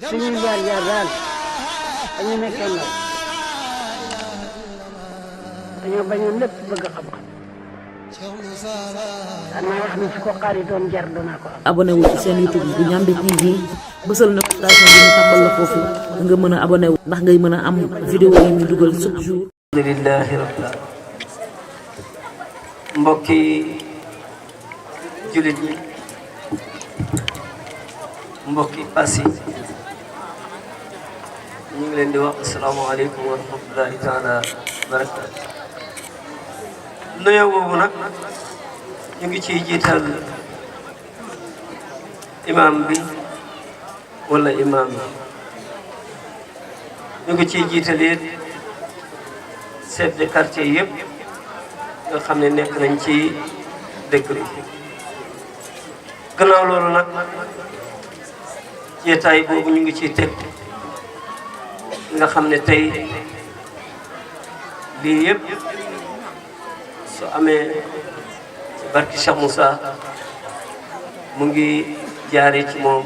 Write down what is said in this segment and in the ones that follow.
suñuy jaar-jaar daal dañu nekkee ndaw dañoo bañoon lépp bëgg xam-xam danaa wax ne su ko xaari doon jar danaa ko am. abonné wu ci seen YouTube bu Ndiamé TV bësal notification bi ñu tàmbal la foofu nga mën a abonné wu ndax ngay mën a am vidéo yi ñu dugal chaque jour. alhamdulillahi rabbil alamin mbokki jullit yi mbokki Passy ñu ngi leen di wax asalaamaaleykum wa rahmatullahi taala wa barakaatu. nuyoo boobu nag ñu ngi ciy jiital imam bi wala imam yi ñu ngi ciy jiital it chef de quartier yëpp nga xam ne nekk nañ ci dëkk bi. gannaaw loolu nag jeetaay boobu ñu ngi ciy teg nga xam ne tey lii yëpp su amee barki Cheikh Moussa mu ngi jaare ci moom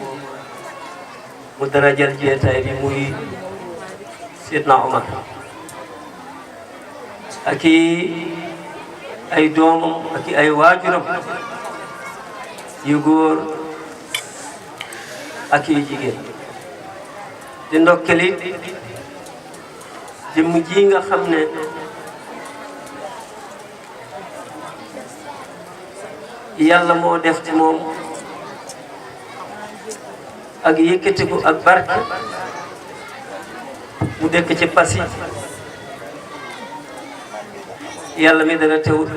mu darajal jeetaay bi muy Seydina Omar ak ay doomam ak ay waajuram yu góor ak yu jigéen di ndokkeli jëmm ji nga xam ne yàlla moo def ci moom ak yëkkatiku ak barke mu dëkk ci Passy yàlla mi dana teewut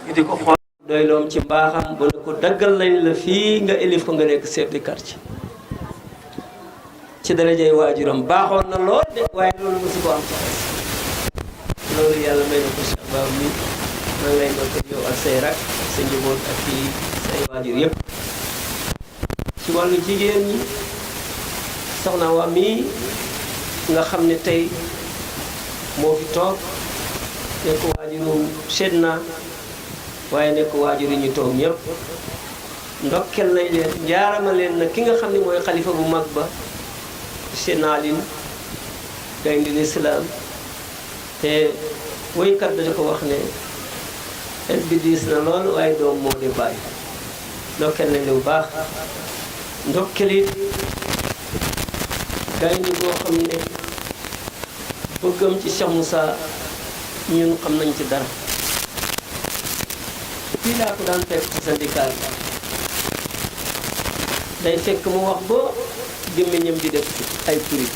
ñu di ko xool doy loom ci mbaaxam ba ne ko daggal lañ la fii nga élif ko nga nekk chef de quartier ci darajay waajuram baaxoon na lool de waaye loolu mosu ko am ci loolu yàlla may na ko Cheikh Ba mi maa ngi lay ndokkeel yow ak say rak sa njaboot ak ci say waajur yëpp ci wàllu jigéen ñi soxna waa mii nga xam ne tey moo fi toog nekk waajuru Seydina waaye nekk waajuru ñu toog ñëpp ndokkel nañ leen njaarama leen nag ki nga xam ne mooy xalifa bu mag ba Seydina Alioune gaynde lislaam te woykat dañu ko wax ne et bi diis na lool waaye doom moo di bàyyi ndokkel nañ lu baax ndokkelit gaynde boo xam ne bëggam ci Cheikh Moussa ñun xam nañ ci dara fii laa ko daan fekk ci syndicat bi day fekk mu wax ba gémmiñam di def ay purit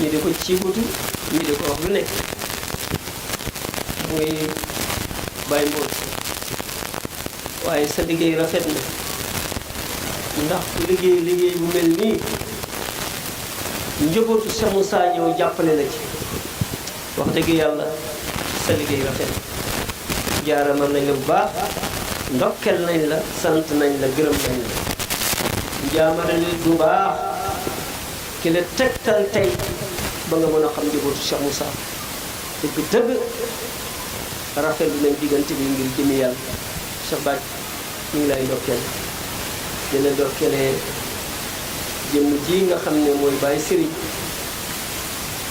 ñu di ko ciibutu ñu di ko wax lu nekk muy bàyyi mboot waaye sa liggéey rafet na ndax liggéey bu mel nii njabootu Cheikh Moussa ñëw jàppale la ci wax dëgg yàlla sa liggéey rafet jaarama nañ la bu baax ndokkel nañ la sant nañ la gërëm nañ la njaamare bu baax ki la tegtal tey ba nga mën a xam njabootu Cheikh Moussa dëgg rafetlu nañ diggante bi ngir jëmi yàlla Cheikh Bac ñu ngi lay ndokkeel dina ndokkelee jëmm ji nga xam ne mooy Baye Serigne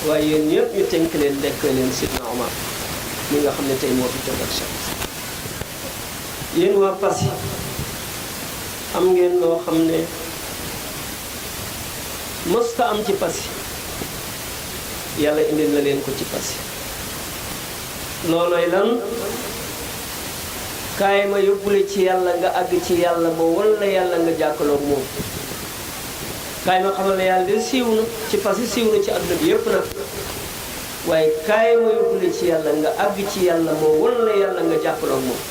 waaye yéen ñëpp ñu tënk leen lekk leen Seydina Omar mi nga xam ne tey moo fi toog ak Cheikh yéen waa Passy am ngeen loo xam ne mësta am ci Passy yàlla indil na leen ko ci Passy loolooy lan kaay ma yóbbule ci yàlla nga àgg ci yàlla ba walla yàlla nga jàkkaloog moom kaay ma xamal ne yàlla de siiw na ci Passy siiw na ci àdduna bi yépp nag waaye kaay ma yóbbule ci yàlla nga àgg ci yàlla moo walla yàlla nga jàppaloog moom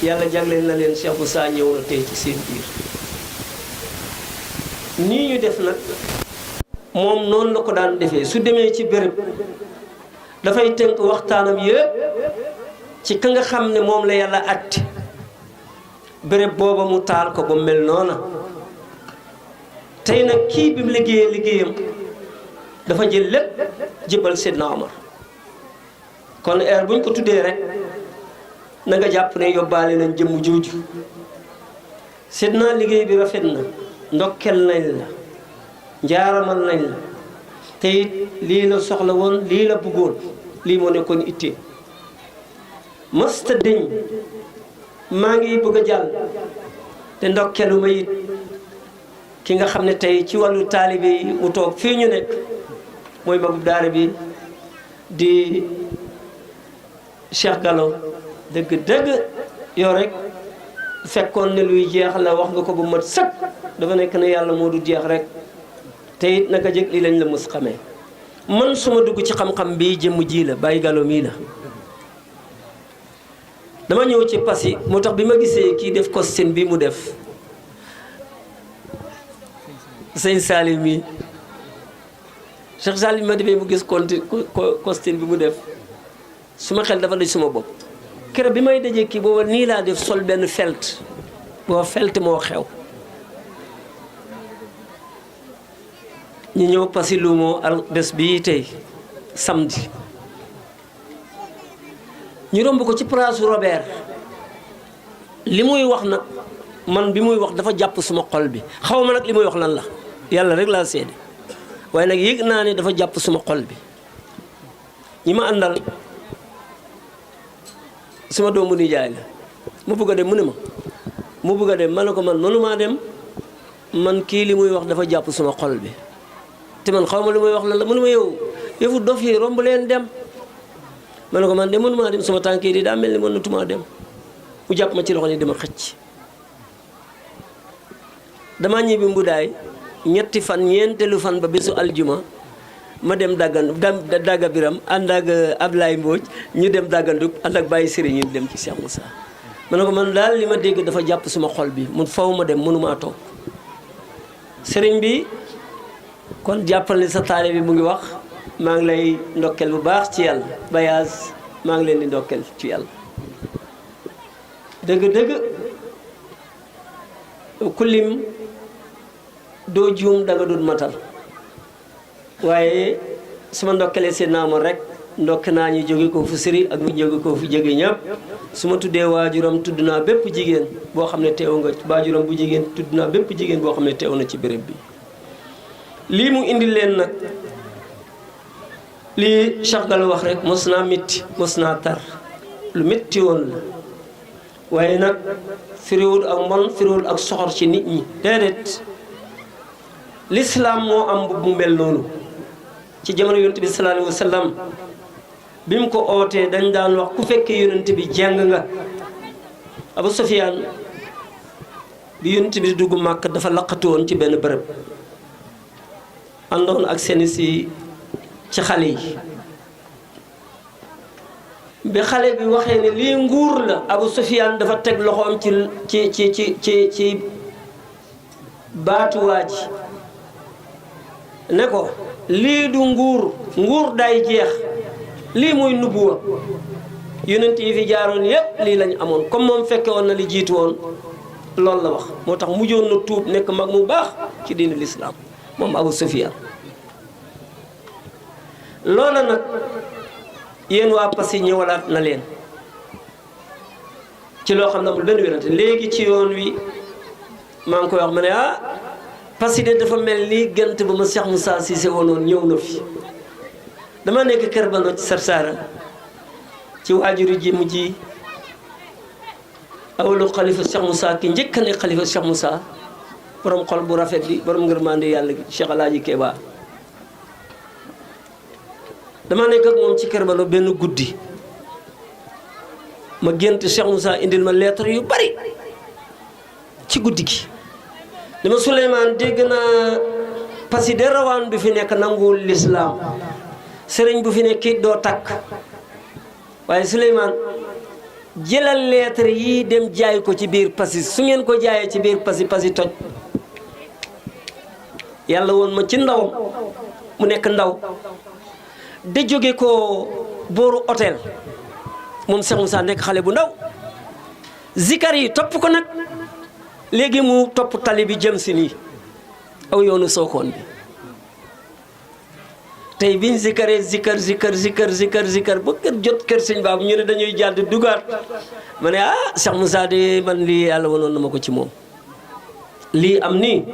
yàlla jagleel na leen Cheikh Moussa ñëw na tey ci seen biir nii ñu def nag moom noonu la ko daan defee su demee ci béréb dafay tënk waxtaanam yépp ci ka nga xam ne moom la yàlla atti béréb booba mu taal ko ba mel noona tey nag kii bi mu liggéeyam dafa jël lépp jëbal Seydina Omar kon heure buñ ko tuddee rek na nga jàpp ne yóbbaale nañ jëmm jooju seet naa liggéey bi rafet na ndokkel nañ la njaaramal nañ la te it lii la soxla woon lii la bëggoon lii moo nekkoon ittee mësta dëñ maa ngi bëgg a jàll te ndokkelu ma it ki nga xam ne tey ci wàllu taalibe yi mu toog fii ñu nekk mooy magub daara bi di Cheikh Gallo dëgg yow rek fekkoon ne luy jeex la wax nga ko bu mat sëkk dafa nekk ne yàlla moo du jeex rek te it naka jëg lii lañ la mus xamee man suma dugg ci xam-xam bi jëmm ji la Baye Gallo mii la dama ñëw ci Passy moo tax bi ma gisee kii def costume bi mu def sëñ Salim mi Cheikh Salim ma demee mu gis costume bi mu def suma xel dafa daj suma bopp keroog bi may dajee kii booba nii laa def sol benn felt boo felt moo xew ñu ñëw Passy luumoo al bés bii tey samedi ñu romb ko ci place Robert li muy wax nag man bi muy wax dafa jàpp suma xol bi xaw ma nag li muy wax lan la yàlla rek laa seede waaye nag yëg naa ne dafa jàpp suma xol bi ñi ma àndal suma doomu nijaay la mu bëgg a dem mu ne ma mu bëgg a dem ma ne ko man mënumaa dem man kii li muy wax dafa jàpp suma xol bi te man xaw ma li muy wax lan la mu ne ma yow yëfu dof yi romb leen dem ma ne ko man de mënumaa dem suma tànk yi di daa mel ni mënatumaa dem mu jàpp ma ci loxo ni dama xëcc dama ñibbi Mbudaay ñetti fan ñeenteelu fan ba bésu aljuma ma dem dagga biram ànd ak Ablaye Mbodj ñu dem dàggandub ànd ak Baye Serigne ñu dem ci Cheikh Moussa ma ne ko man daal li ma dégg dafa jàpp suma xol bi mun faw ma dem mënumaa toog Serigne bi kon jàppal ni sa taale bi mu ngi wax maa ngi lay ndokkel bu baax ci yàlla bayaas maa ngi leen di ndokkel ci yàlla dëgg kulim doo juum danga dul matal waaye suma ndokkelee seen naama rek ndokk naa ñu jóge ko fu sëri ak ñu jóge ko fu jóge ñëpp su ma tuddee waajuram tudd naa bépp jigéen boo xam ne teew nga waajuram bu jigéen tudd naa bépp jigéen boo xam ne teew na ci béréb bi lii mu indi leen nag lii Cheikh Gallo wax rek mos naa métti mos naa tar lu métti woon la waaye nag firiwul ak mbon firiwul ak soxor ci nit ñi déedéet l'islam moo am bu mu mel noonu ci jamono yonent bi sallallahu alayhi wa sallam bi mu ko ootee dañ daan wax ku fekkee yonent bi jàng nga Abu Sufyaan bi yonent bi dugg Màkka dafa laqatu woon ci benn bërëb àndoon ak seeni si ci xale yi bi xale bi waxee ne lii nguur la Abu Sufyaan dafa teg loxoom ci baatuwaa ji ne ko lii du nguur day jeex lii muy nubuwa yonent yi fi jaaroon yépp lii lañ amoon comme moom fekke woon na li jiitu woon loolu la wax moo tax mujjoon na tuub nekk mag mu baax ci diinu lislaam moom Abu Sufyaan loola nag yéen waa Passy ñëwalaat na leen ci loo xam ne amul benn wérante léegi ci yoon wi maa ngi koy wax ma ne Passy de dafa mel ni gant ba ma Cheikh Moussa Cissé wonoon ñëw na fi dama nekk kër Bano ci Sarsara ci waajuri ji mu ji awalu xalifa Cheikh Moussa ki njëkk a nekk xalifa Cheikh Moussa borom xol bu rafet bi borom ngërmande yàlla gi Cheikh Alaaji Keba dama nekk ak moom ci kër Bano benn guddi ma gént Cheikh Moussa indil ma lettre yu bari ci guddi gi dama Souleymane dégg naa Passy de rawaan bi fi nekk nanguwul lislaam sëriñ bu fi nekk it doo takk waaye Souleymane jëlal lettre yi dem jaay ko ci biir Passy su ngeen ko jaayee ci biir Passy toj yàlla woon ma ci ndawam mu nekk ndaw de jóge ko booru hôtel moom Cheikh Moussa nekk xale bu ndaw zikar yi topp ko nag léegi mu topp tali bi jëm si nii aw yoonu Sokone bi tey biñ zikaree zikar ba kër jot kër sëñ Baabu ñu ne dañuy jàdd dugaat ma ne Cheikh Moussa de man lii yàlla wanoon na ma ko ci moom lii am nii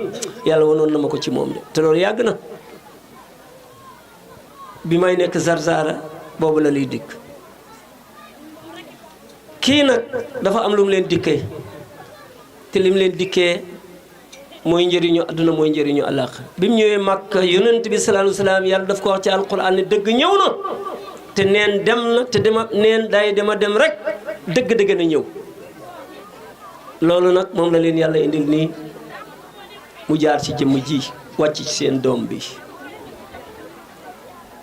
yàlla wanoon na ma ko ci moom de te loolu yàgg na bi may nekk Zarzara boobu la liy dikk kii nag dafa am lu mu leen dikkee te lim leen dikkee mooy njëriñu àdduna mooy njëriñu àllaaxira bi mu ñëwee Makka yonent bi sallallahu alayhi wa sallam yàlla daf ko wax ci alquran ne dëgg ñëw na te neen dem na te neen day dema dem rek dëgg-dëgg na ñëw loolu nag moom la leen yàlla indil nii mu jaar ci jëmm ji wàcc ci seen doom bi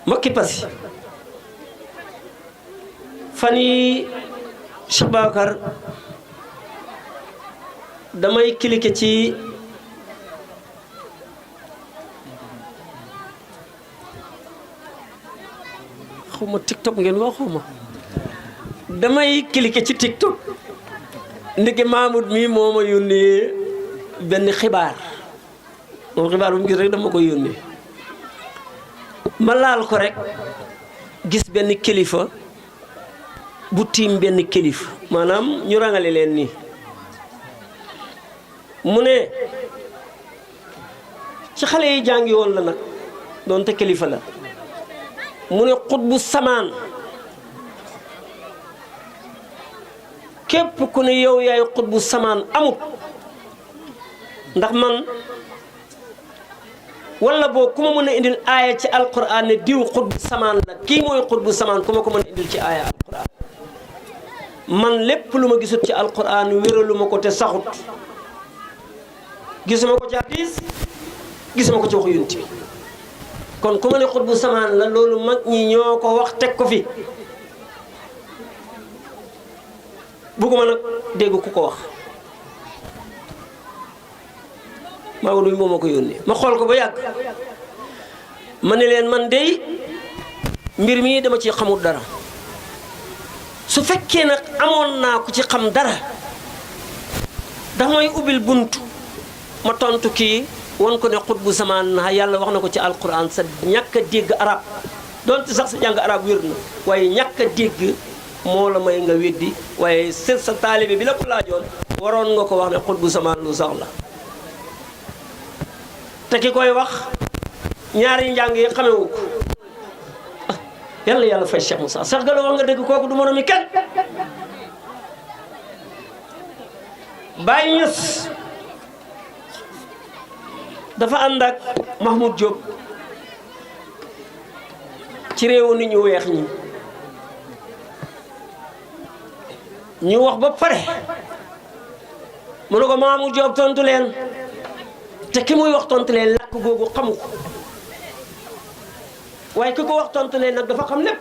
mbokki Passy fan yi Cheikh Bakar damay cliquer ci xawma TikTok ngeen wax xawma damay cliquer ci TikTok ndeke Mahmoud mii moo ma yónnee benn xibaar moom xibaar bu mu gis rek dama ko yónnee ma laal ko rek gis benn kilifa bu tiim benn kilifa maanaam ñu rangale leen nii mu ne ci xale yi jàngi woon la nag doonte kilifa la mu ne xutbu samaan képp ku ne yow yaay xutbu samaan amut ndax man wala boo ku ma mën a indil aaya ci alquran ne diw xutbu samaan la kii mooy xutbu samaan ku ma ko mën a indil ci aaya alquran man lépp lu ma gisut ci alquran wéralu ma ko te saxut gisuma ko ci hadis gisuma ko ci waxu yonent bi kon ku ma ne xutbu samaan la loolu mag ñi ñoo ko wax teg ko fi bugguma nag dégg ku ko wax Maodo bi moom ma ko yónnee ma xool ko ba yàgg ma ne leen man dey mbir mi dama ci xamul dara su fekkee nag amoon naa ku ci xam dara ndax mooy ubbil buntu ma tontu kii won ko ne xutbu zamaan na yàlla wax na ko ci alquran sa ñàkk a dégg arab donte sax sa jàng arab wér na waaye ñàkk a dégg moo la may nga weddi waaye seet sa taalibe bi la ko laajoon waroon nga ko wax ne xutbu zamaan lu sax la te ki koy wax ñaari njàng yi xamewu ko yàlla fay Cheikh Moussa sax galo wax nga dëgg kooku du moromi kenn Baye Niass dafa ànd ak Mahmoud Diop ci réewu nit ñu weex ñi ñu wax ba pare mu ne ko Mahmoud Diop tontu leen te ki muy wax tontu leen làkk googu xamu ko waaye ki ko wax tontu leen nag dafa xam lépp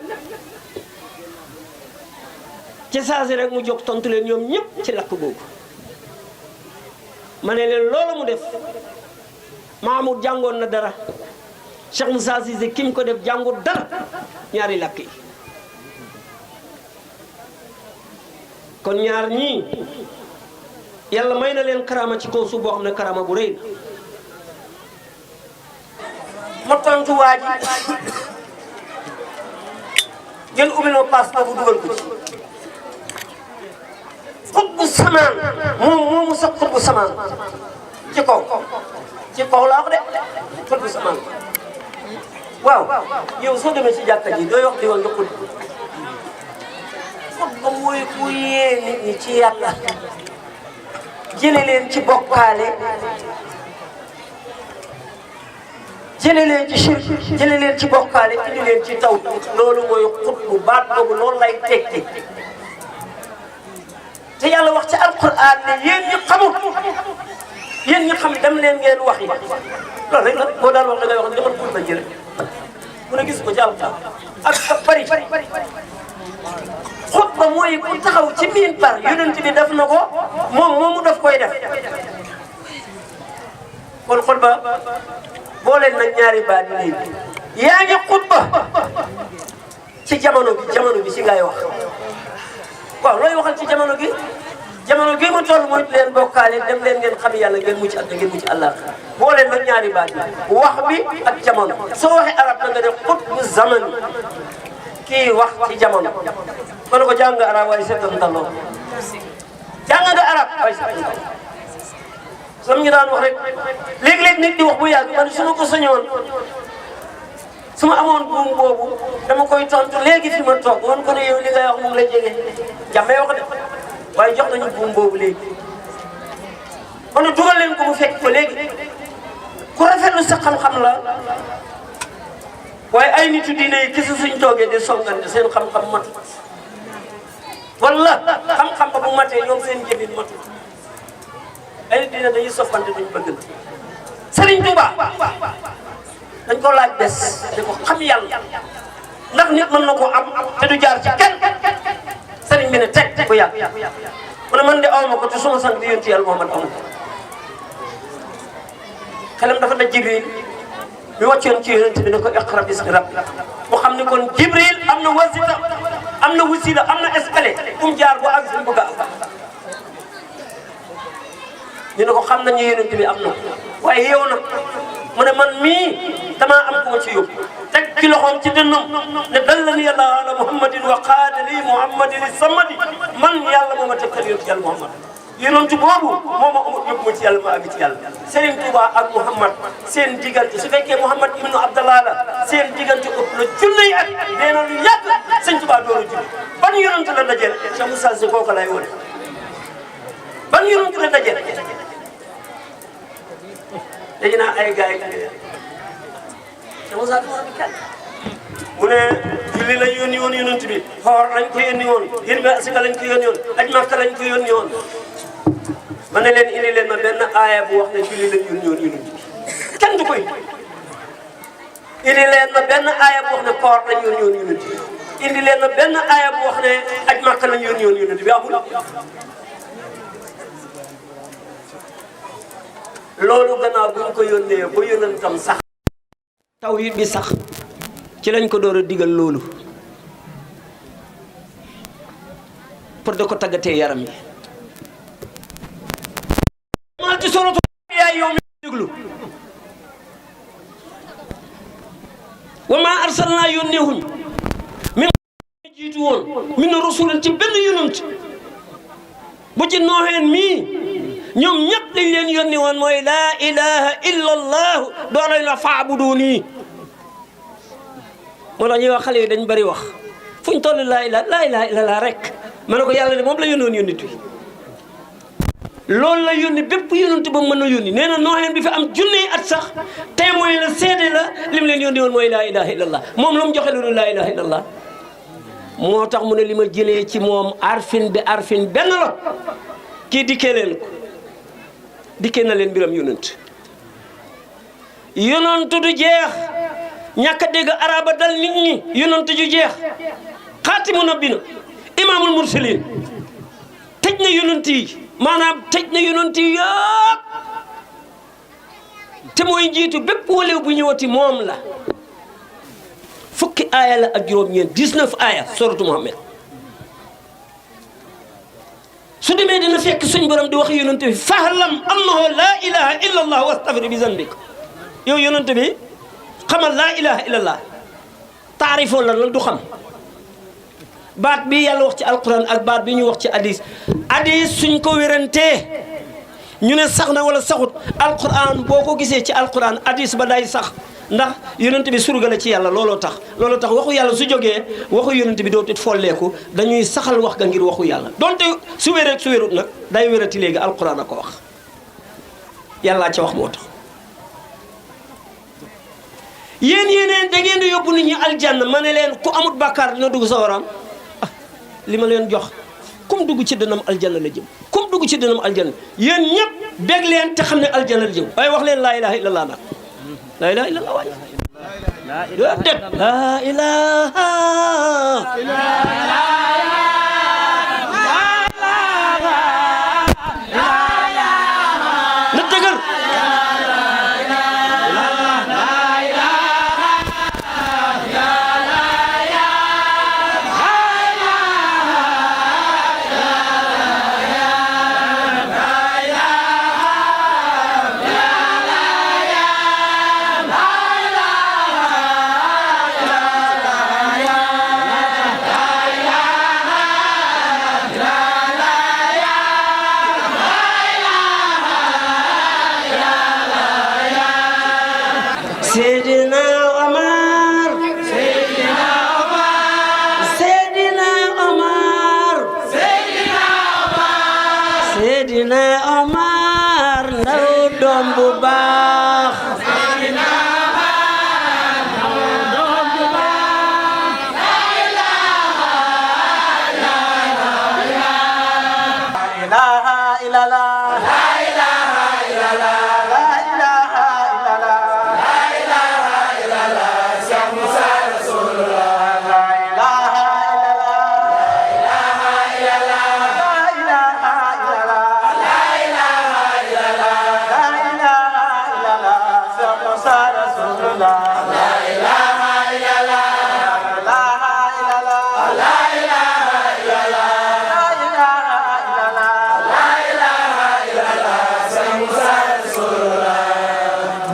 ci saasi rek mu jóg tontu leen ñoom ñëpp ci làkk googu ma ne leen loolu mu def Mahmoud jàngoon na dara Cheikh Moussa Cissé kim ko def jàngut dara ñaari làkk yi kon ñaar ñii yàlla may na leen karama ci kaw suuf boo xam ne karama bu rëy la ma tontu waa ji ngeen ubbil ma paas boobu dugal ko ci xutbu samaan moomu sax xutbu samaan ci kaw laa ko de xutbu samaan waaw yow soo demee ci jàkka ji dooy wax di nga xutbu xutba mooy ku yee nit ñi ci yàlla jële leen ci bokkaale jële leen ci shirk jële leen ci bokkaale indi leen ci taw loolu mooy xutbu baat boobu loolu lay tekki te yàlla wax ci alquran ne yéen ñi xamul yéen ñi xam dem leen ngeen wax yi loolu rek la boo daan wax da ngay wax ne demal xutba ji rek mu ne gis ko ci alquran ak sa bari xutba mooy ku taxaw ci miin par yonent bi def na ko moom moomu daf koy def kon xutba boo leen nag ñaari baat yi léegi yaa ngi xutba ci jamono bi si ngay wax waaw looy waxal ci jamono gi mu toll mooy leen bokkaale dem leen ngeen xam yàlla ngeen mucc àdduna ngeen mucc àllaax boo leen nag ñaari baat yi wax bi ak jamono soo waxee arab na nga def xutbu zaman kii wax ci jamono kon ko jàng arab waaye seetantaloo jàng nga arab waaye seetantaloo sam ñu daan wax rek léeg-léeg nit di wax bu yàgg man su ma ko sañoon su ma amoon buum boobu dama koy tontu léegi fi ma toog man ko ne yow li ngay wax moom la jege jàmmee wax de waaye jox nañu buum boobu léegi kon dugal leen ko mu fekk ko léegi ku rafetlu sa xam-xam la waaye ay nitu diine yi kese suñ toogee di songante seen xam-xam matu wala xam-xam ba bu matee ñoom seen jëfin matu ay nit diine dañuy soppante duñ bëgg na Serigne Touba dañ ko laaj bés di ko xam yàlla ndax nit mën na ko am te du jaar ci kenn Serigne bi ne teg bu yàgg mu ne man de aw ma ko te suma sang di yonti yàlla Muhammad amu ko xelam dafa daj Jibril bi wàccoon ci yonent bi ne ko iqra bismi rabbik mu xam ne kon Jibril am na wasila am na wasila am na escalier fu mu jaar bu ak suñu bëgg a am ñu ne ko xam nañu yonent bi am na waaye yow nag mu ne man mii damaa am ku ma ci yóbbu teg ci loxoom ci dënnam ne dallani yàlla ala muhammadin wa qaadali muhammadin samadi man yàlla moo ma tegtal yonent yàlla muhammad yonent boobu moo ma yóbbu ma ci yàlla ma àgg ci yàlla Serigne Touba ak Muhammad seen diggante su fekkee Muhammad ibnu Abdallah la seen diggante ëpp na junniy at nee na lu yàgg Sëñ Touba door a julli ban yonent la dajeel Cheikh Moussa Sy kooku lay wone ban yonent la dajeel léegi naa ay gars yi Cheikh Moussa bi kenn mu ne julli lañ yónni woon yonent bi xoor lañ ko yónni woon yéen bi asika lañ ko yónni woon aj Makka lañ ko yónni woon ma ne leen indi leen ma benn aaya bu wax ne julli lañ yónni woon yonent bi kenn du koy indi leen ma benn aaya bu wax ne koor lañ yónni woon yonent bi indi leen ma benn aaya bu wax ne aj Makka lañ yónni woon yonent bi amul loolu gannaaw bu ñu ko yónnee ba yonentam sax tawhid bi sax ci lañ ko door a digal loolu pour de ko tàggatee yaram yi maa ci soratu yaay yow mi déglu wa maa arsalnaa yónneewuñ min jiitu woon min rasulin ci benn yonent bu ci nooxeen mii ñoom ñëpp lañ leen yónni woon mooy laa ilaha illa allahu doo lañ la faabuduni moo tax ñuy wax xale yi dañ bëri wax fu ñu toll laa ilaha illa allah rek ma ne ko yàlla de moom la yónnoon yónnit wi loolu la yónni bépp yónnit ba mën a yónni nee na nooxeen bi fi am junney at sax témoin la seede la lim leen yónni woon mooy laa ilaha illa allah moom lu mu joxe loolu laa ilaha illa allah moo tax mu ne li ma jëlee ci moom arfin bi arfin benn la kii dikkee leen ko dikkee na leen mbiram yonent yonent du jeex ñàkk a dégg araba dal nit ñi yonent ju jeex xaatimu nabina imaamul mursalin tëj na yonent yi maanaam tëj na yonent yi yëpp te mooy njiitu bépp walew bu ñëwati moom la fukki aaya la ak juróom-ñeent 19 aaya suratu Muhammad su demee dina fekk suñ borom di wax yonent bi fahlam annahu laa ilaha illa allah wastaghfir bi zanbik yow yonent bi xamal laa ilaha illa allah taarifoo la du xam baat bi yàlla wax ci alquran ak baat bi ñu wax ci hadis suñ ko wérantee ñu ne sax na wala saxut alquran boo ko gisee ci alquran hadis ba day sax ndax yonent bi surga la ci yàlla looloo tax waxu yàlla su jógee waxu yonent bi dootul folleeku dañuy saxal wax ga ngir waxu yàlla donte su wéree su wérut nag day wérati léegi alquran a ko wax yàllaa ca wax moo tax yéen da ngeen di yóbbu nit ñi aljanna ma ne leen ku amut bàkkaar dina dugg sa waram li ma leen jox kum dugg ci dënam aljanna la jëm kum dugg ci dënam aljanna yéen ñëpp bég leen te xam ne aljanna la jëm waaye wax leen laa ilaha illallah nag laa ilaha illallah waay déet laa ilaha na dëgër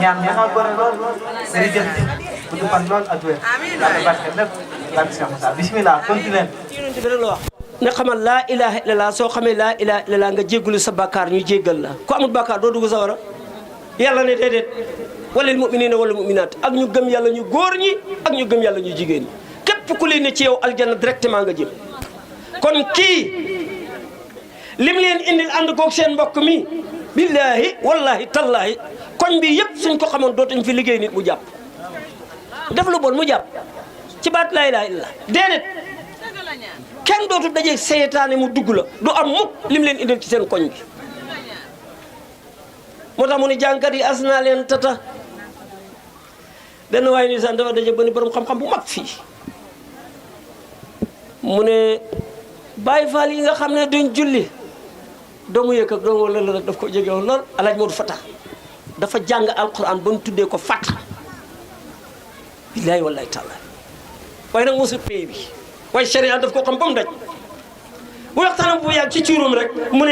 ñaan dafa bëri lool jërëjëf bu fan lool ak wér yàlla barke lépp barke Cheikh Moussa bismillah continuer yonent bi rek la wax ne xamal laa ilaha illallah soo xamee laa ilaha illallah nga jéggulu sa bàkkaar ñu jéggal la ku amul bàkkaar doo dugg sawara yàlla ne déedéet walil muminina wala muminat ak ñu gëm yàlla ñu góor ñi ak ñu gëm yàlla ñu jigéen ñi képp ku leen ne ci yow aljanna directement nga jëm kon kii lim leen indil ànd koog seen mbokk mi billahi wallahi tallahi koñ bi yëpp suñ ko xamoon dootuñ fi liggéey nit mu jàpp def lu bon mu jàpp ci baat laa ilaha illallah déedéet kenn dootu dajeeg seytaane mu dugg la du am mukk lim leen indil ci seen koñ bi moo tax mu ne jàngkat yi as naa leen tata benn waaye ni sax dafa daje ba ni borom xam-xam bu mag fii mu ne Baay Faal yi nga xam ne duñ julli doomu yëkk ak doomu la rek daf ko jege woon lool alaaj Moodu Fata dafa jàng alquran ba ñu tuddee ko Fata billaahi wallaahi taala waaye nag mosul pay bi waaye sharia daf ko xam ba mu daj bu waxtaanam bu yàgg ci cuurum rek mu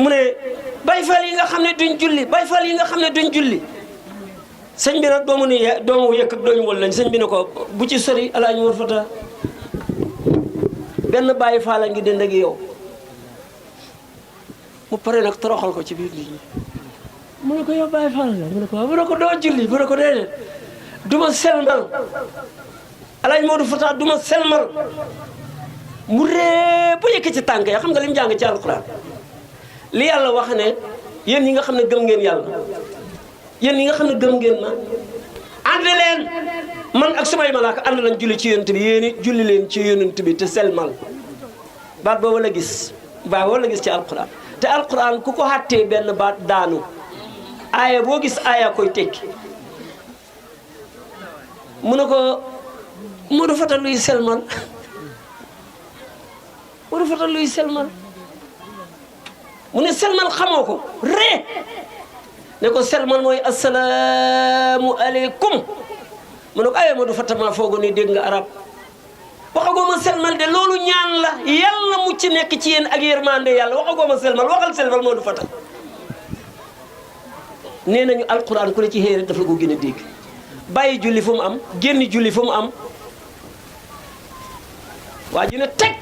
ne Baay Faal yi nga xam ne duñ julli Baay Faal yi nga xam ne duñ julli sëñ bi nag doomu yëkk ak doomu wol lañ sëñ bi ne ko bu ci sori alaaj Moodu Fata benn Baay Faal a ngi dend ak yow mu pare nag toroxal ko ci biir nit ñi mu ne ko yow Baay Faal la mu ne ko waaw mu ne ko doo julli mu ne ko déedéet du ma selmal alaaj Moodu Fata du ma selmal mu ree bu yëkk ci tànk ya xam nga li mu jàng ci alquran li yàlla wax ne yéen ñi nga xam ne gëm ngeen yàlla yéen ñi nga xam ne gëm ngeen ma ànd leen man ak samay malaaka ànd lañ julli ci yonent bi yéen it julli leen ci yonent bi te selmal baat boobu la gis ci alquran te alquran ku ko xàttee benn baat daanu aaya boo gis aaya koy tekki mu ne ko Moodu Fata luy selmal Moodu Fata luy selmal mu ne selmal xamoo ko ree ne ko selmal mooy asalaamu aleykum mu ne ko ay Moodu Fata maa foogo ni dégg nga arab waxagoo ma selmal de loolu ñaan la yàlla mu ci nekk ci yéen ak yërmande yàlla waxagoo ma selmal waxal selmal Moodu Fata nee nañu alquran ku la ci xëy rek daf la ko gën a dégg bàyyi julli fu mu am génn julli fu mu am waa ji ne teg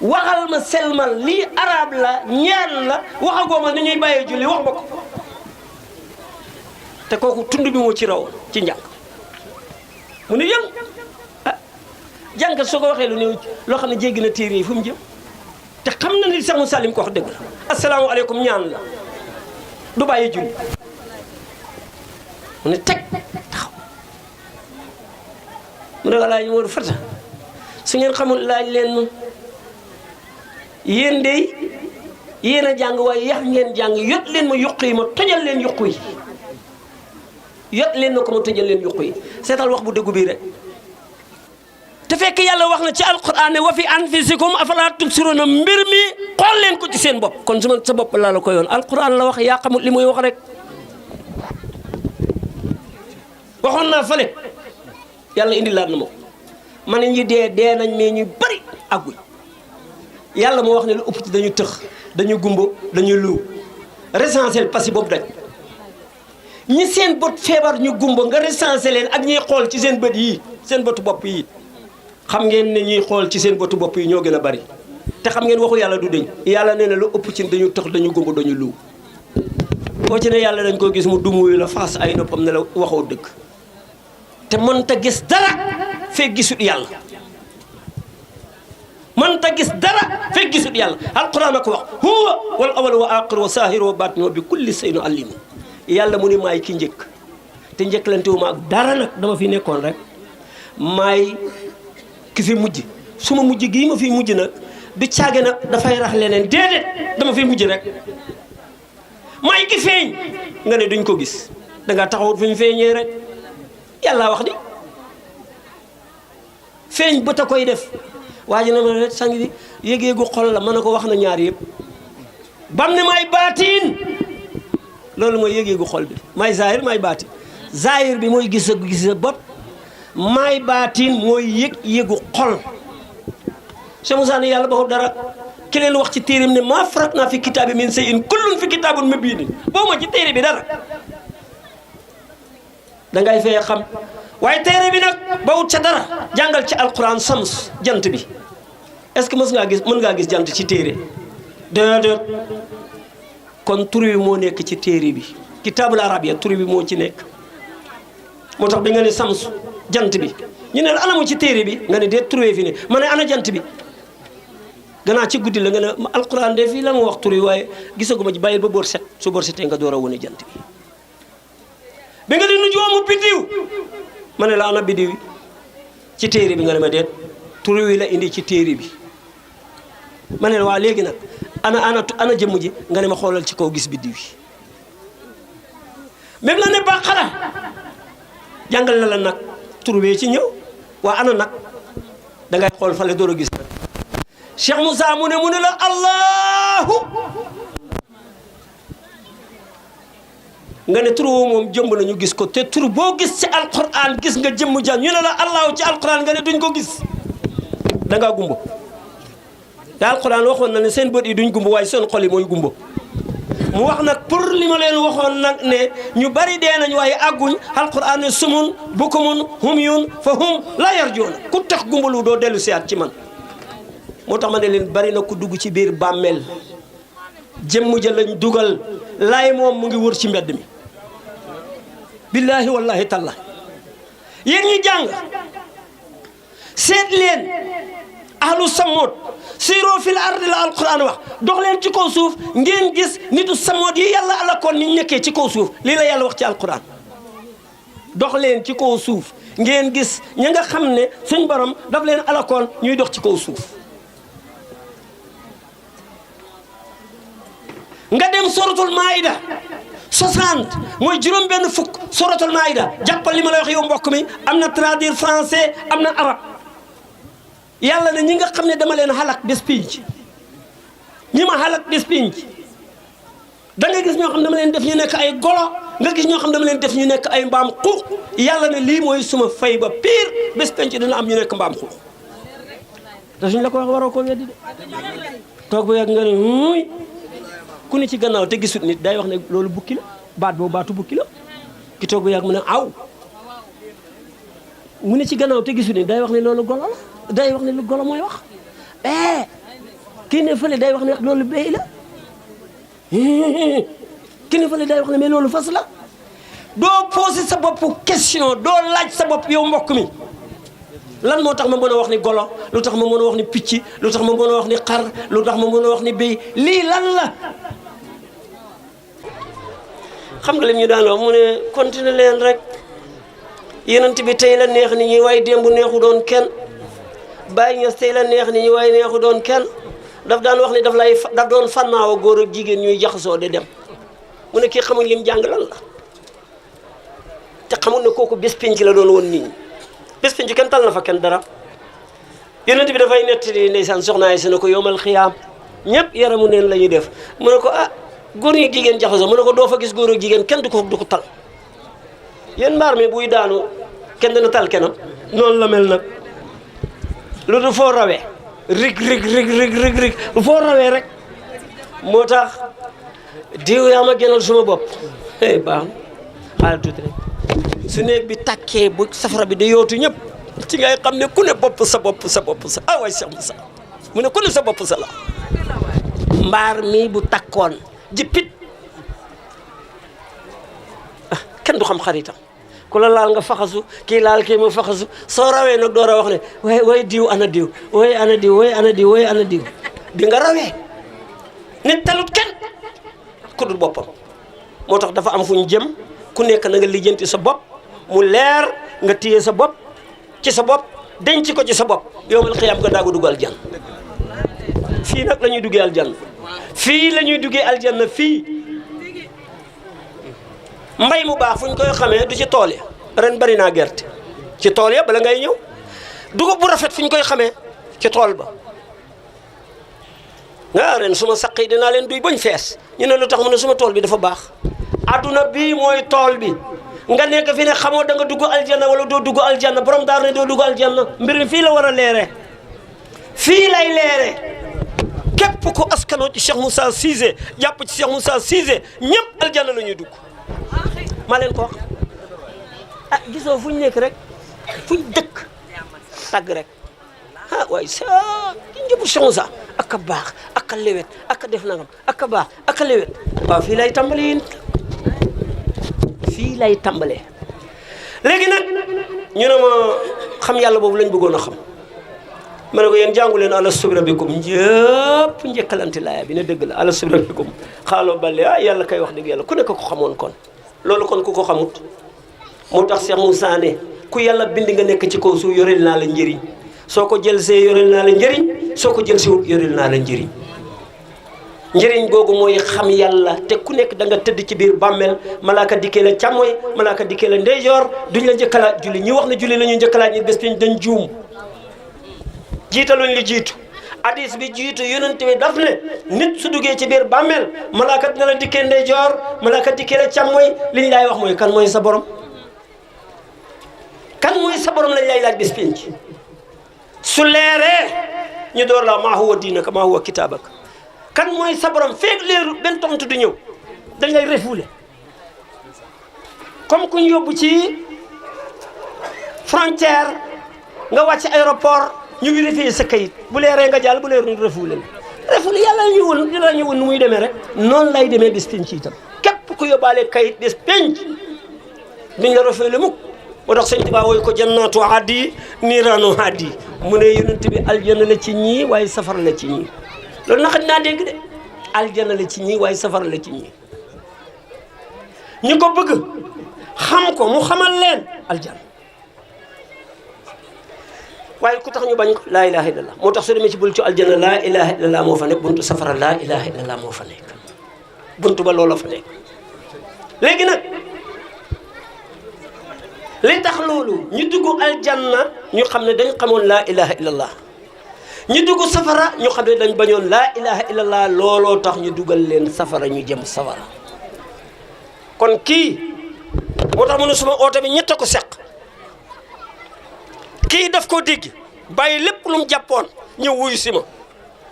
waxal ma selmal lii arab la ñaan la waxagoo ma ni ñuy bàyyee julli wax ma ko te kooku tund bi moo ci raw ci njàng mu ne yëng jànkat soo ko waxee lu néew loo xam ne jéggi na téere yi fu mu jëm te xam na ni sax mu salim ko wax dëgg la asalaamaaleykum ñaan la du bàyyi julli mu ne teg taxaw mu ne alaaj Moodu Fata su ngeen xamul laaj leen ma yéen de yéen a jàng waaye yax ngeen jàng yot leen ma yuq yi ma tojal leen yuq yi yot leen na ko ma tojal leen yuq yi seetal wax bu dëggu bii rek te fekk yàlla wax na ci alquran ne wa fi anfusikum afala tubsiruna mbir mi xool leen ko ci seen bopp kon su ma sa bopp laa la ko yoon alquran la wax yaa xamul li muy wax rek waxoon naa fële yàlla indi laat na ma ne ñi dee nañ mais ñu bari àgguñ yàlla moo wax ne lu ëpp ci dañu tëx dañu gumbo dañu lu recensé passé boobu daj ñi seen bët feebar ñu gumbo nga recensé leen ak ñiy xool ci seen bët yii seen bëtu bopp yi xam ngeen ne ñuy xool ci seen bëtu bopp yi ñoo gën a bari te xam ngeen waxu yàlla du deñ yàlla nee na lu ëpp ci dañu tëx dañu gumbo dañu lu boo ci ne yàlla dañ ko gis mu dumuyu la faas ay noppam ne la waxoo dëgg te mënta gis dara fekk gisut yàlla mënta gis dara fekk gisut yàlla alquran a ko wax huwa wal awwal wa aaxir wa saahir wa baatin wa bi kulli shay'in alim yàlla mu ne maay ki njëkk te njëkkalante wu ma ak dara nag dama fi nekkoon rek maay ki fi mujj su ma mujj gii ma fi mujj nag du caage nag dafay rax leneen déedéet dama fi mujj rek maay ki feeñ nga ne duñ ko gis dangaa taxawut fu ñu feeñee rek yàlla wax di feeñ bët a koy def waa ji na ma ne sang bi yëg-yëgu xol la mën na ko wax na ñaar yëpp bam ne maay baatiin loolu mooy yëg-yëgu xol bi maay zahir maay baatin zahir bi mooy gis a bopp maay baatin mooy yëg-yëgu xol Cheikh Moussa ne yàlla baxul dara ki leen wax ci téereem ne maa faratnaa fi kitaabi min shay'in kullun fi kitaabun mubiin boo ma ci téere bi dara dangay fee xam waaye téere bi nag ba wut ca dara jàngal ci alquran sams jant bi est-ce que mën ngaa gis jant ci téere déedéet kon tur wi moo nekk ci téere bi kitaabul arabiya tur bi moo ci nekk moo tax bi nga ne sams jant bi ñu ne la anamu ci téere bi nga ne déet tur fi ne ma ne ana jant bi gannaaw ci guddi la nga ne alquran de fii la mu wax tur wi waaye gisaguma ci bàyyil ba boor set su boor setee nga door a wane jant bi nga di nujoomu biddiw ma ne la ana biddiw ci téere bi nga ne ma déet tur wi la indi ci téere bi ma ne la waa léegi nag ana jëmm ji nga ne ma xoolal ci kaw gis biddiw yi même la ne baqara jàngal na la nag tur wi ci ñëw waa ana nag dangay xool fale door a gis nag Cheikh Moussa mu ne la allahu nga ne tur woo moom jëmb nañu gis ko te tur boo gis ci alquran gis nga jëmm jaan ñu ne la allahu ci alquran nga ne duñ ko gis da ngaa gumba te alquran waxoon na ne seen bët yi duñ gumba waaye seen xol yi mooy gumba mu wax nag pour li ma leen waxoon nag ne ñu bari dee nañ waaye àgguñ alquran ne sumun bukumun humyun fa hum la yarjuuna ku tax gumbalu doo dellu siyaat ci man moo tax ma ne leen bari na ku dugg ci biir bàmmeel jëmm ja lañ dugal laay moom mu ngi wër ci mbedd mi billaahi wallahi talla yéen ñi jàng seet leen ahlu samoot siiroo fil ardi la alquran wax dox leen ci kaw suuf ngeen gis nitu samoot yi yàlla alakoon ni nekkee ci kaw suuf lii la yàlla wax ci alquran dox leen ci kaw suuf ngeen gis ñi nga xam ne suñ borom daf leen alakoon ñuy dox ci kaw suuf nga dem suratul maida 60 mooy juróom benn fukk suratul maida jàppal li ma lay wax yow mbokk mi am na traduire français am na arab yàlla ne ñi nga xam ne dama leen xalak bés pinc ñi ma xalak bés pinc da nga gis ñoo xam ne dama leen def ñu nekk ay golo nga gis ñoo xam ne dama leen def ñu nekk ay mbaam xuux yàlla ne lii mooy suma fay ba pire bés pinc dina am ñu nekk mbaam xuux te suñ la ko wax waroo ko weddi de toog ba yàgg nga ne muy ku ne ci gannaaw te gisut nit day wax ne loolu bukki la baat boobu baatu bukki la ki toog ba yàgg mu ne aw mu ne ci gannaaw te gisut nit day wax ne loolu golo la day wax ne lu golo mooy wax kii ne fële day wax ne loolu béy la kii ne fële day wax ne mais loolu fas la doo posé sa bopp question doo laaj sa bopp yow mbokk mi lan moo tax ma mën a wax ni golo lu tax ma mën a wax ni picc lu tax ma mën a wax ni xar lu tax ma mën a wax ni béy lii lan la xam nga lim ñu daan wax mu ne continuer leen rek yonent bi tey la neex nit ñi waaye démb neexu doon kenn Baay Ñas tey la neex nit ñi waaye neexu doon kenn daf daan wax ni daf doon fannaawa góor ak jigéen ñuy jaxasoo de dem mu ne kii xamuñ lim jàng lan la te xamul ne kooku bés penc la doon woon nit ñi bés penc kenn tal na fa kenn dara yonent bi dafay nettali ndeysaan soxna ay si ne ko yowmal xiyaam ñëpp yaramu neen la ñuy def mu ne ko ah góor ñi jigéen jaxasoo mu ne ko doo fa gis góor ak jigéen kenn du ko tal yéen mbaar mi buy daanu kenn dina tal kenam noonu la mel nag lu du foo rawee rig lu foo rawee rek moo tax diw yaa ma gënal suma bopp baax na xaaral tuuti rek su néeg bi tàkkee bu safara bi da yootu ñëpp ci ngay xam ne ku ne bopp sa ah waay Cheikh Moussa mu ne ku ne sa bopp sa la mbaar mi bu takkoon jippit kenn du xam xaritam ku la laal nga faxasu kii laal kii mu faxasu soo rawee nag door a wax ne way diw ana diw way ana diw way ana diw way ana diw di nga rawee nit talut kenn ku dul boppam moo tax dafa am fu ñu jëm ku nekk na nga lijjanti sa bopp mu leer nga téye sa bopp ci sa bopp denc ko ci sa bopp yowmal xiyaam nga daagu dugg aljanna fii nag la ñuy duggee aljanna fii la ñuy duggee aljanna fii mbay mu baax fu ñu koy xamee du ci tool ya ren bari naa gerte ci tool ya bala ngay ñëw dugub bu rafet fu ñu koy xamee ci tool ba nga ren suma saq yi dinaa leen duy bañ fees ñu ne lu tax mu ne suma tool bi dafa baax adduna bii mooy tool bi nga nekk fi ne xamoo da nga dugg aljanna wala doo dugg aljanna borom daar ne doo dugg aljanna mbir mi fii la war a leere fii lay leere képp ko askanoo ci Cheikh Moussa Cissé jàpp ci Cheikh Moussa Cissé ñëpp aljanna la ñuy dugg maa leen ko wax ah gisoo fu ñu nekk rek fu ñu dëkk tàgg rek ah waaye sa ki njëbu Cheikh Moussa ak a baax ak a lewet ak a def nangam ak a baax ak a lewet waaw fii lay tàmbalee yéen fii lay tàmbalee léegi nag ñu ne ma xam yàlla boobu lañ bëggoon a xam ma ne ko yéen jàngu leen alastu bi rabbikum ñëpp njëkkalante laaya bi ne dëgg la alastu bi rabbikum xaaloo balle ah yàlla kay wax dëgg yàlla ku nekk ko xamoon kon loolu kon ku ko xamut moo tax Cheikh Moussa ne ku yàlla bind nga nekk ci kaw suuf yoreel naa la njëriñ soo ko jël see yoreel naa la njëriñ soo ko jël si wut yoreel naa la njëriñ njëriñ googu mooy xam yàlla te ku nekk da nga tëdd ci biir bàmmeel malaaka dikkee la càmmooy malaaka dikkee la ndeyjoor duñ la njëkkalaat julli ñi wax ne julli la ñuy njëkkalaat ñi bés dañ juum jiitaluñ li jiitu hadis bi jiitu yonent bi daf ne nit su duggee ci biir bàmmeel malaaka dina la dikkee ndeyjoor malaaka dikkee la càmmooy liñ laay wax mooy kan mooy sa borom kan mooy sa borom lañ lay laaj bés penc su leeree ñu door la maa huwa diinaka maa huwa kitaabaka kan mooy sa borom feeg leeru benn tontu du ñëw dañ lay refoulé comme ku ñu yóbbu ci frontière nga wàcc aéroport ñu vérifié sa kayit bu leeree nga jàll bu leerul ñu refoulé la refoulé yàlla la ñuy woon dina la ñuy woon nu muy demee rek noonu lay demee bis penc itam képp ku yóbbaale kayit bis penc duñ la refoulé mukk moo tax sëñ Tuubaa wooyu ko jannatu addi niiraanu addi mu ne yonent bi aljanna la ci ñii waaye safara la ci ñii loolu naka dinaa dégg de aljanna la ci ñii waaye safara la ci ñii ñu ko bëgg xam ko mu xamal leen aljanna waaye ku tax ñu bañ ko laa ilaha illallah moo tax soo demee ci buntu aljanna laa ilaha illallah moo fa nekk buntu safara laa ilaha illallah moo fa nekk buntu ba loola fa nekk léegi nag li tax loolu ñu dugg aljanna ñu xam ne dañ xamoon laa ilaha illallah ñu dugg safara ñu xam ne dañ bañoon laa ilaha illallah looloo tax ñu dugal leen safara ñu jëm safara kon kii moo tax mu ne suma oote bi ñett a ko seq kii daf koo dégg bàyyi lépp lu mu jàppoon ñëw wuyu si ma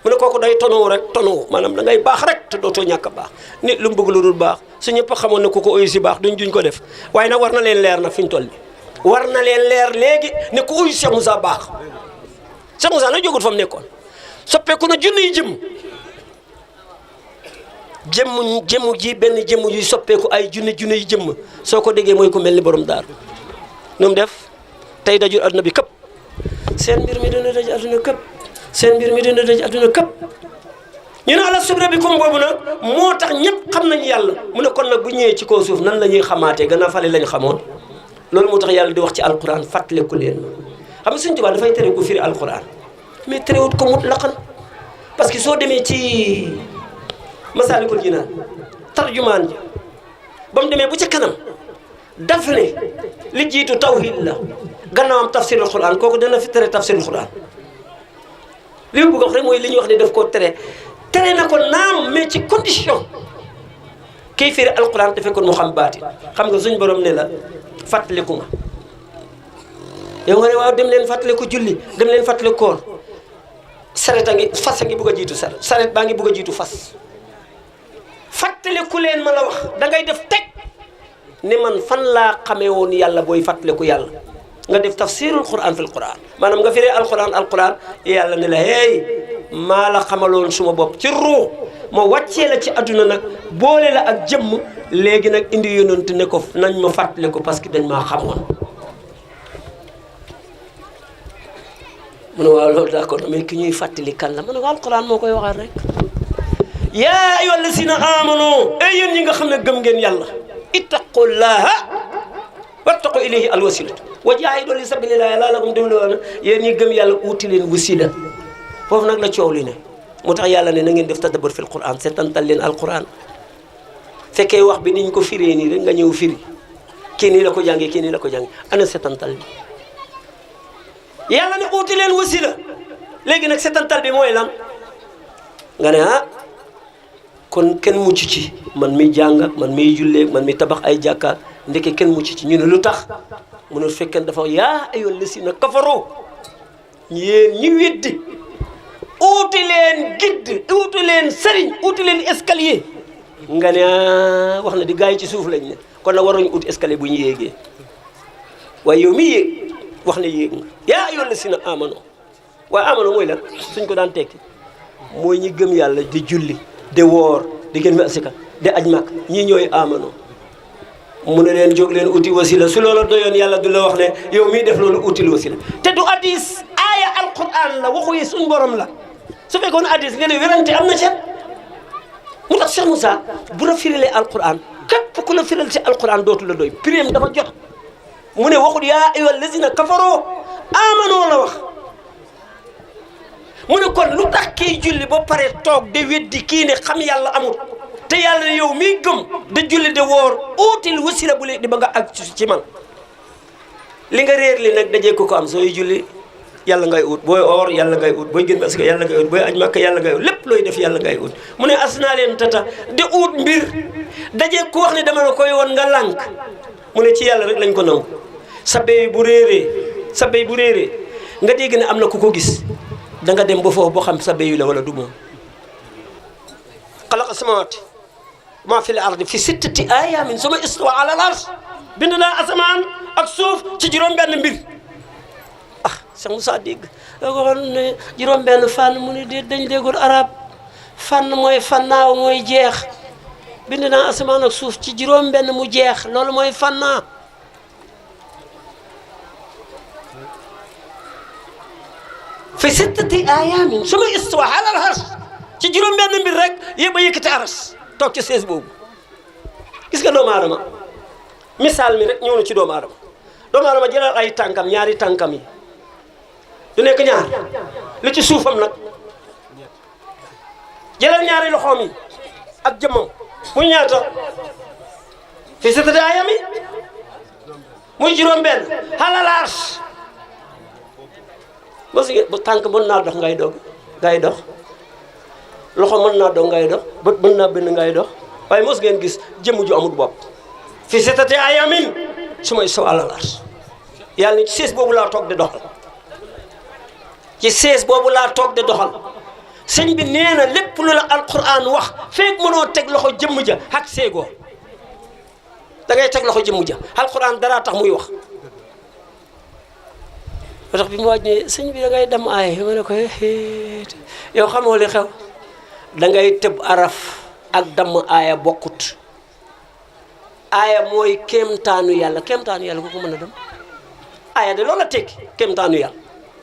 mu ne kooku day tonowu rek tonowu maanaam da ngay baax rek te dootoo ñàkk a baax nit lu mu bëgg lu dul baax su ñëpp xamoon ne ku ko uyu si baax duñ ko def waaye nag war na leen leer nag fi ñu toll nii war na leen leer léegi ne ku uyu Cheikh Moussa baax Cheikh Moussa nag jógut fa mu nekkoon soppeeku na junni yi jëmm ji benn jëmm yuy soppeeku ay junni yi jëmm soo ko déggee mooy ku mel ni borom daar nu mu def tey dajul adduna bi këpp seen mbir mi dina daj adduna këpp seen mbir mi dina daj adduna këpp ñu ne alastu bi rabbikum boobu nag moo tax ñëpp xam nañu yàlla mu ne kon nag bu ñëwee ci kaw suuf nan la ñuy xamaatee gannaaw fale lañ xamoon loolu moo tax yàlla di wax ci alquran fàttaliku leen xam nga Sëñ Tuubaa dafay tere ku firi alquran mais terewut ko mutlaqan parce que soo demee ci Masaalikul Jinaan tarjumaan ji ba mu demee bu ca kanam daf ne li jiitu tawhid la gannaawam tafsirul quran kooku dana fi tere tafsirul quran li mu bëgg a wax rek mooy li ñuy wax ne daf koo tere na ko naam mais ci condition kii firi alquran te fekkoon mu xam baati xam nga suñ borom ne la fàttaliku nga yow nga ne waaw dem leen fàttaliku julli dem leen fàttaliku koor saret a ngi fas a ngi bëgg a jiitu saret baa ngi bëgg a jiitu fas fàttaliku leen ma la wax da ngay def teg ne man fan laa xamee woon yàlla booy fàttaliku yàlla nga def tafsirul quran fil quran maanaam nga firee alquran yàlla ne la hey maa la xamaloon suma bopp ci ruux ma wàccee la ci adduna nag boole la ak jëmm léegi nag indi yonent ne ko nañ ma fàttaliku parce que dañ maa xamoon mu ne waaw loolu d'accord mais ki ñuy fàttali kan la ma ne ko alquran moo koy waxaat rek yaa ayyuha allazina amanu ay yéen ñi nga xam ne gëm ngeen yàlla ittaqullaha wattaqu ilayhi alwasilatu wa jaahidu li sabilillahi la'allakum tuflihun yéen ñi gëm yàlla uuti leen wasila foofu nag la coow li ne moo tax yàlla ne na ngeen def tadabbur fil quran seetantal leen alquran fekkee wax bi niñ ko firee nii rek nga ñëw firi kii nii la ko jàngee kii nii la ko jàngee ana seetantal bi yàlla ne uuti leen wasila léegi nag seetantal bi mooy lan nga ne kon kenn mucc ci man miy jàng man miy jullee man miy tabax ay jàkka ndeke kenn mucc ci ñu ne lu tax mu ne fekkee dafa yaa ayyuhal lazina kafaru yéen ñi weddi uuti leen guide uuti leen sëriñ uuti leen escalier nga ne wax na di gars yi ci suuf lañ ne kon nag waruñu ut escalier bu ñu yéegee waaye yow mi yéeg wax ne yéeg nga yaa ayyuhal lazina amanu waaye amanu mooy lan suñ ko daan tekki mooy ñi gëm yàlla di julli di woor di gën mi asika di aj màkk ñii ñooy amanu mu ne leen jóg leen uti wasila su loola doyoon yàlla du la wax ne yow mii def loolu util wasila te du hadis aaya alquran la waxu yi suñ borom la su fekkoon hadis nga ne wérante am na ca mu tax Cheikh Moussa bu la firilee alquran képp ku la firal ci alquran dootu la doy prime dafa jot mu ne waxul yaa ayyuhal lazina kafaroo amanoo la wax mu ne kon lu tax kii julli ba pare toog de weddi kii ne xam yàlla amul te yàlla yow miy gëm da julli de woor uutil wasila bu lee di ba nga ak ci man li nga réer li nag dajee ko am sooy julli yàlla ngay ut booy oor yàlla ngay ut booy gën parce que yàlla ngay ut booy aj makka yàlla ngay ut lépp looy def yàlla ngay ut mu ne asnaa leen tata de ut mbir dajee ku wax ne dama la koy woon nga lànk mu ne ci yàlla rek lañ ko nangu sa béy bu réeree nga dégg ne am na ku ko gis da nga dem ba foofu boo xam sa béyu la wala du moom xalaqa samawati ma fi l ardi fi sittati ayamin suma istawa ala al arsh bind naa asamaan ak suuf ci juróom-benn mbir ah Cheikh Moussa dégg da ko waxoon ne juróom-benn fànn mu ne dañ déggul arab fànn mooy fannaaw mooy jeex bind naa asamaan ak suuf ci juróom-benn mu jeex loolu mooy fannaa fi sittati ayamin suma istawa ala al arsh ci juróom-benn mbir rek yëpp a yëkkati aras toog ci sees boobu gis nga doomu aadama misaal mi rek ñëw na ci doomu aadama jëlal ay tànkam ñaari tànkam yi du nekk ñaar li ci suufam nag jëlal ñaari loxoom yi ak jëmmam muy ñaata fi sittati ayamin muy juróom-benn ala al arsh mos ngeen bu tànk mën naa dox ngay dox loxo mën naa dox ngay dox bët mën naa bind ngay dox waaye mos ngeen gis jëmm ju amul bopp fi sittati ayamin su may saw alal arsh yàlla ni ci sees boobu laa toog di doxal sëñ bi nee na lépp lu la alquran wax feeg mënoo teg loxo jëmm ja ak seegoo da ngay teg loxo jëmm ja alquran dara tax muy wax ba tax bi mu waaj ne sëñ bi da ngay dem aay ma ne ko yow xamoo li xew da ngay tëb araf ak damm aaya bokkut aaya mooy kéemtaanu yàlla ku ko mën a dem aaya de loola tekki kéemtaanu yàlla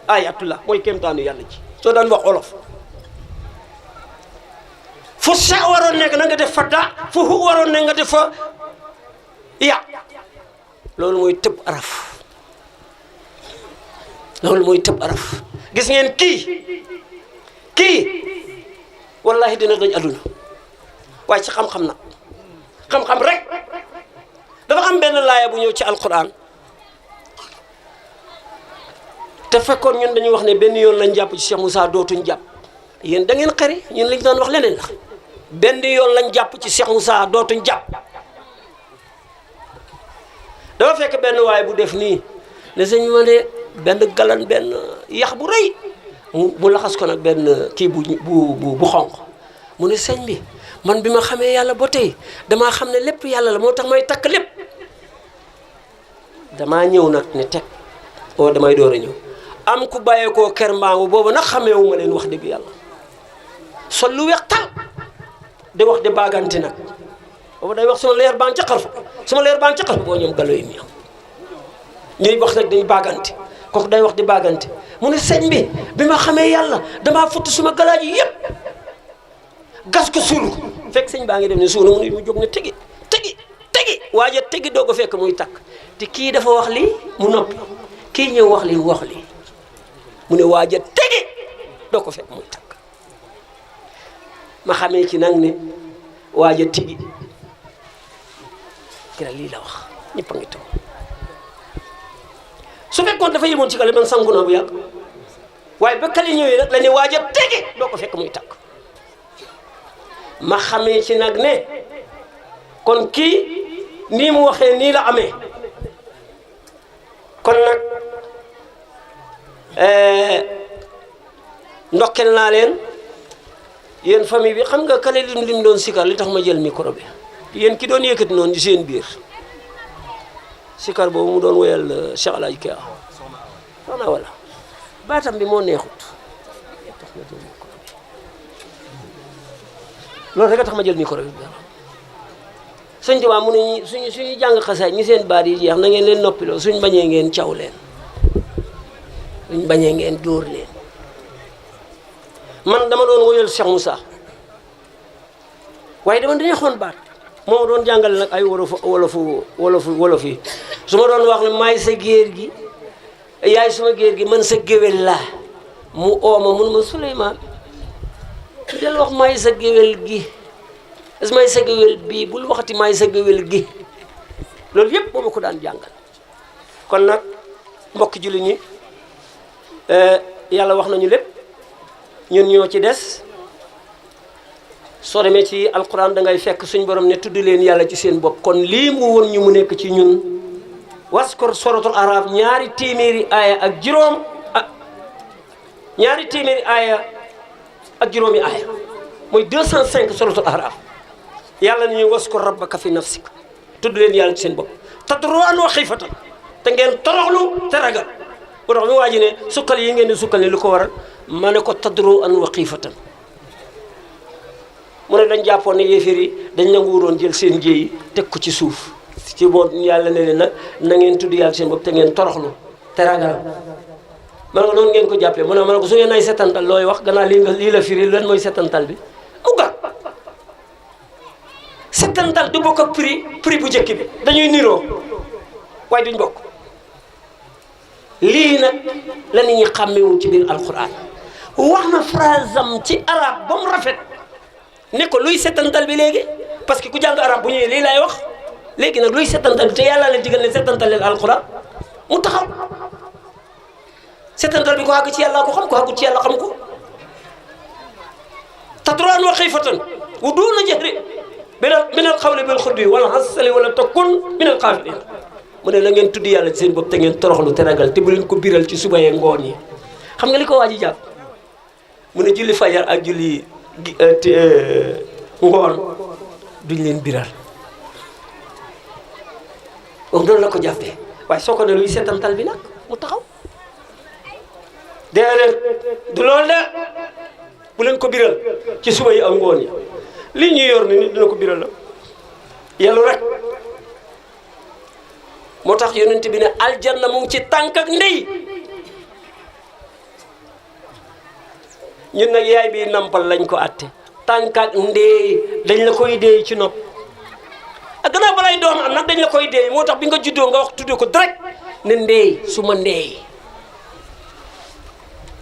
ayatullah mooy kéemtaanu yàlla ji soo daan wax olof fu sa waroon nekk na nga def fa da fu hu waroon nekk nga def fa ya loolu mooy tëb araf gis ngeen kii wallahi dina daj aduna waaye ci xam-xam nag xam-xam rek dafa am benn laaya bu ñëw ci alquran te fekkoon ñun dañuy wax ne benn yoon lañ jàpp ci Cheikh Moussa dootuñ jàpp yéen da ngeen xëri ñun lañ doon wax leneen la benn yoon lañ jàpp ci Cheikh Moussa dootuñ jàpp dafa fekk benn waay bu def nii ne sëñ ma ne benn galan benn yax bu rëy mu laxas ko nag benn kii bu xonq mu ne sëñ bi man bi ma xamee yàlla ba tey damaa xam ne lépp yàlla la moo tax may takk lépp damaa ñëw nag ne teg damay door a ñëw am ku bàyyeekoo kër mbaangu boobu nag xameewu ma leen wax dëgg yàlla sol lu weex tal di wax di baagante nag boobu day wax suma leer baan ca xarfa boo ñoom galo yi mi am ñuy wax rek dañuy baagante kooku day wax di baagante mu ne sëñ bi ma xamee yàlla damaa futti suma galaaj yi yëpp gas ko suul ko fekk sëñ baa ngi dem ne suuna mu jóg ne tegi waaja tegi doo ko fekk muy takk te kii dafa wax lii mu noppi kii ñëw wax lii mu wax lii mu ne waaja tegi doo ko fekk muy takk ma xamee ci nag ne waaja tegi kira lii la wax ñëpp a ngi toog su fekkoon dafa yemoon ci kale man sangu naa bu yàgg waaye ba kale ñëwee nag la ne waaja tegi doo ko fekk muy takk ma xamee ci nag ne kon kii nii mu waxee nii la amee kon nag ndokkel naa leen yéen famille bi xam nga kale lim doon sikar li tax ma jël micro bi yéen ki doon yëkkati noonu ci seen biir sikar boobu mu doon woyal Cheikh Alaaji Kya xanaa wala baatam bi moo neexut tax ma jël micro bi loolu rek a tax ma jël micro bi sëñ Tuubaa mu ne suñu jàng xasaay ñi seen baat yi jeex na ngeen leen noppiloo suñ bañee ngeen caw leen suñ bañee ngeen dóor leen man dama doon woyal Cheikh Moussa waaye dama dañuy xoon baat moo doon jàngale nag ay wolof yi su ma doon wax ne maay sa géer gi yaay suma géer gi man sa géwél laa mu ooma mun ma Souleymane del wax maay sa géwél gi est-ce maay sa géwél bii bul waxati maay sa géwél gi loolu yëpp moo ma ko daan jàngal kon nag mbokki julli ñi yàlla wax nañu lépp ñun ñoo ci des soo demee ci alquran da ngay fekk suñ borom ne tudd leen yàlla ci seen bopp kon lii mu woon ñu mu nekk ci ñun waskor suratul araf ñaari téeméeri aaya ak juróom ñaari téeméeri aaya ak juróomi aaya mooy 205 suratul araf yàlla ni ñuy waskor rabbaka fi nafsika tudd leen yàlla ci seen bopp tadruan wa xiifatan te ngeen toroxlu te ragal bu tax mi waa ji ne sukkal yi ngeen di sukkal ne lu ko waral ma ne ko tadruan wa xiifatan mu ne dañ jàppoon ne yéeféer yi dañ nangu doon jël seen jéey teg ko ci suuf ci boo yàlla ne leen nag na ngeen tudd yàlla seen bopp te ngeen toroxlu te ragal man nga noonu ngeen ko jàppee mu ne ma ne ko su ngeen ay setantal looy wax gannaaw lii la firi lan mooy setantal bi mu gàtt setantal du bokk ak prix bu njëkk bi dañuy niroo waaye duñ bokk lii nag la nit ñi xàmmewul ci biir alquran wax na phrase am ci arab ba mu rafet ne ko luy setantal bi léegi parce que ku jàng arab bu ñëwee lii lay wax léegi nag luy setantal bi te yàlla la digal ne setantal leen alquran mu taxaw setantal bi ko xàgg ci yàlla ko xam ko xàggu ci yàlla xam ko tadruan wa xiifatan wa duuna jahri min al qawli bil xudwi wala hasali wala takun min al xaafilin mu ne na ngeen tudd yàlla ci seen bopp te ngeen toroxlu te ragal te bu leen ko biral ci suba yee ngoon yi xam nga li ko waa ji jàpp mu ne julli fajar ak julli ngoon duñ leen biral donc noonu la ko jàppee waaye soo ko ne luy seetantal bi nag mu taxaw déedéet du loolu de bu leen ko biral ci suba yi ak ngoon yi lii ñuy yor ni nit dina ko biral la yàlla rek moo tax yonent bi ne aljanna mu ngi ci tànk ak ndey ñun nag yaay bi nampal lañ ko atte tànk ak ndey dañ la koy déey ci nopp ak gannaaw balay doom am nag dañ la koy déey moo tax bi nga juddoo nga wax tuddee ko direct ne ndey su ma ndey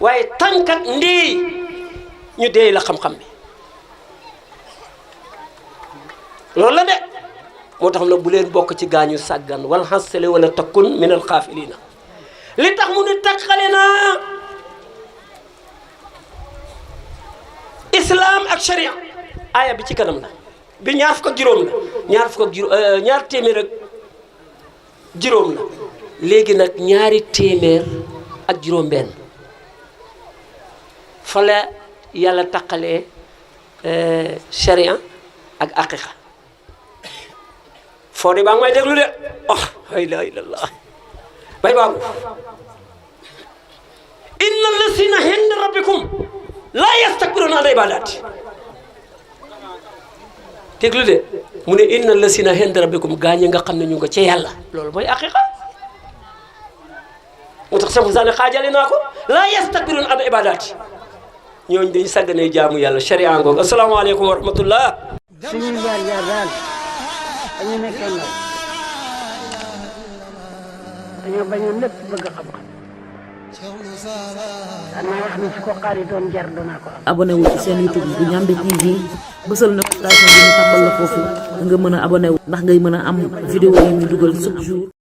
waaye tànk ak ndey ñu déey la xam-xam bi loolu la de moo tax nag bu leen bokk ci gaañu sàggan wal hasali wala takkun min al xaafilina li tax mu ne takkale naa islam ak sharia aaya bi ci kanam la bi ñaar fukk ak juróom la ñaar téeméer ak juróom la léegi nag ñaari téeméer ak juróom benn fa la yàlla taqalee sharia ak aqiqa foo de baa ngi may déglu de la ilaha illallah bay baabu inna allasina inda rabbikum la yastakbiruna an ibadati déglu de mu ne inna allasina inda rabbikum gaañ nga xam ne ñu nga ca yàlla loolu mooy aqiqa moo tax safu saane xaajale naa ko la yastakbiruna an ibadati ñooñu dañu sàgganee jaamu yàlla sharia ngoog asalaamaaleykum wa rahmatullah suñuy jaar daal dañu nekkee ndaw dañoo bañoon lépp bëgg xam-xam danaa wax ni su ko xaari doon jar danaa ko am. abonné wu ci seen YouTube bu Ndiamé TV bësal notification bi ñu tàmbal la foofu nga mën a abonné wu ndax ngay mën a am vidéo yi ñu dugal chaque jour.